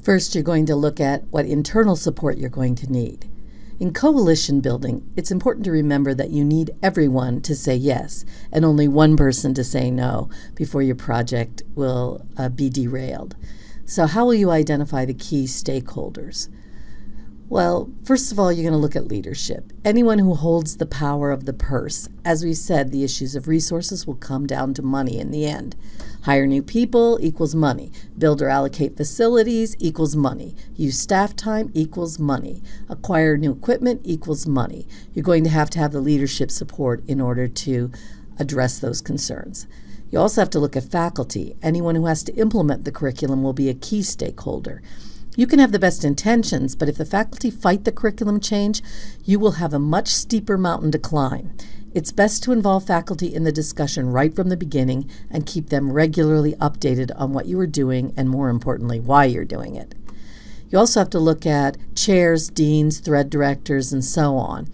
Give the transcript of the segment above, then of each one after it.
First, you're going to look at what internal support you're going to need. In coalition building, it's important to remember that you need everyone to say yes and only one person to say no before your project will be derailed. So how will you identify the key stakeholders? Well, first of all, you're going to look at leadership. Anyone who holds the power of the purse. As we said, the issues of resources will come down to money in the end. Hire new people equals money. Build or allocate facilities equals money. Use staff time equals money. Acquire new equipment equals money. You're going to have the leadership support in order to address those concerns. You also have to look at faculty. Anyone who has to implement the curriculum will be a key stakeholder. You can have the best intentions, but if the faculty fight the curriculum change, you will have a much steeper mountain to climb. It's best to involve faculty in the discussion right from the beginning and keep them regularly updated on what you are doing and, more importantly, why you're doing it. You also have to look at chairs, deans, thread directors, and so on.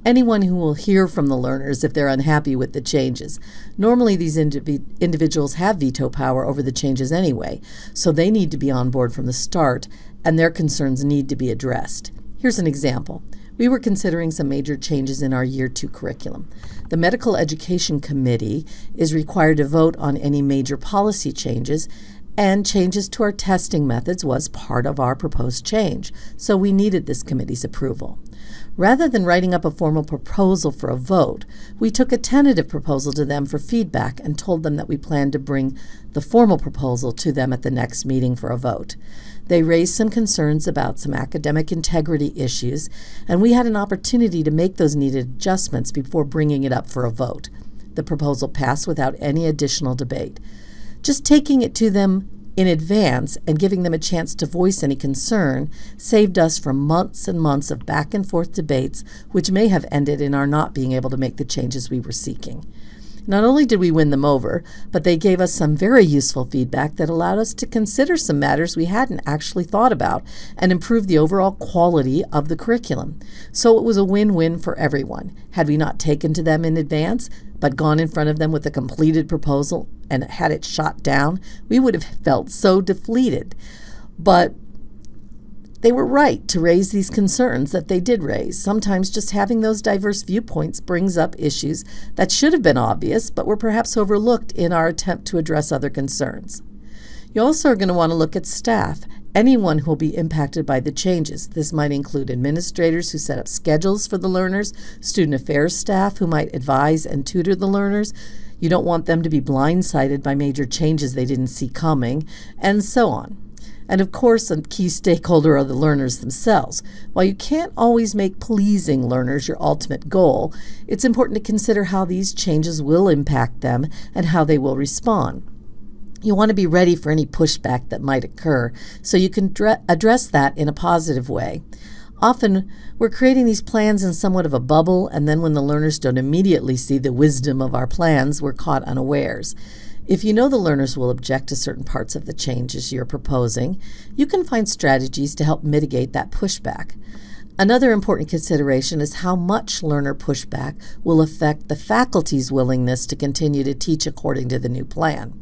Anyone who will hear from the learners if they're unhappy with the changes. Normally, these individuals have veto power over the changes anyway, so they need to be on board from the start, and their concerns need to be addressed. Here's an example. We were considering some major changes in our Year 2 curriculum. The Medical Education Committee is required to vote on any major policy changes, and changes to our testing methods was part of our proposed change, so we needed this committee's approval. Rather than writing up a formal proposal for a vote, we took a tentative proposal to them for feedback and told them that we planned to bring the formal proposal to them at the next meeting for a vote. They raised some concerns about some academic integrity issues, and we had an opportunity to make those needed adjustments before bringing it up for a vote. The proposal passed without any additional debate. Just taking it to them in advance and giving them a chance to voice any concern saved us from months and months of back and forth debates, which may have ended in our not being able to make the changes we were seeking. Not only did we win them over, but they gave us some very useful feedback that allowed us to consider some matters we hadn't actually thought about and improve the overall quality of the curriculum. So it was a win-win for everyone. Had we not taken to them in advance, but gone in front of them with a completed proposal and had it shot down, we would have felt so defeated. But they were right to raise these concerns that they did raise. Sometimes just having those diverse viewpoints brings up issues that should have been obvious, but were perhaps overlooked in our attempt to address other concerns. You also are going to want to look at staff, anyone who will be impacted by the changes. This might include administrators who set up schedules for the learners, student affairs staff who might advise and tutor the learners. You don't want them to be blindsided by major changes they didn't see coming, and so on. And of course, a key stakeholder are the learners themselves. While you can't always make pleasing learners your ultimate goal, it's important to consider how these changes will impact them and how they will respond. You want to be ready for any pushback that might occur so you can address that in a positive way. Often, we're creating these plans in somewhat of a bubble, and then when the learners don't immediately see the wisdom of our plans, we're caught unawares. If you know the learners will object to certain parts of the changes you're proposing, you can find strategies to help mitigate that pushback. Another important consideration is how much learner pushback will affect the faculty's willingness to continue to teach according to the new plan.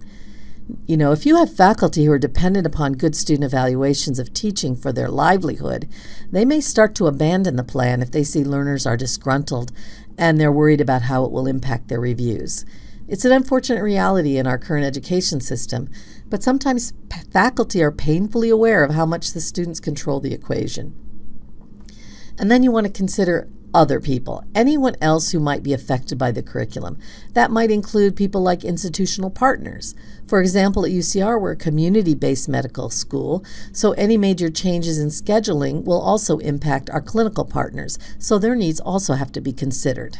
If you have faculty who are dependent upon good student evaluations of teaching for their livelihood, they may start to abandon the plan if they see learners are disgruntled and they're worried about how it will impact their reviews. It's an unfortunate reality in our current education system, but sometimes faculty are painfully aware of how much the students control the equation. And then you want to consider other people, anyone else who might be affected by the curriculum. That might include people like institutional partners. For example, at UCR, we're a community-based medical school, so any major changes in scheduling will also impact our clinical partners, so their needs also have to be considered.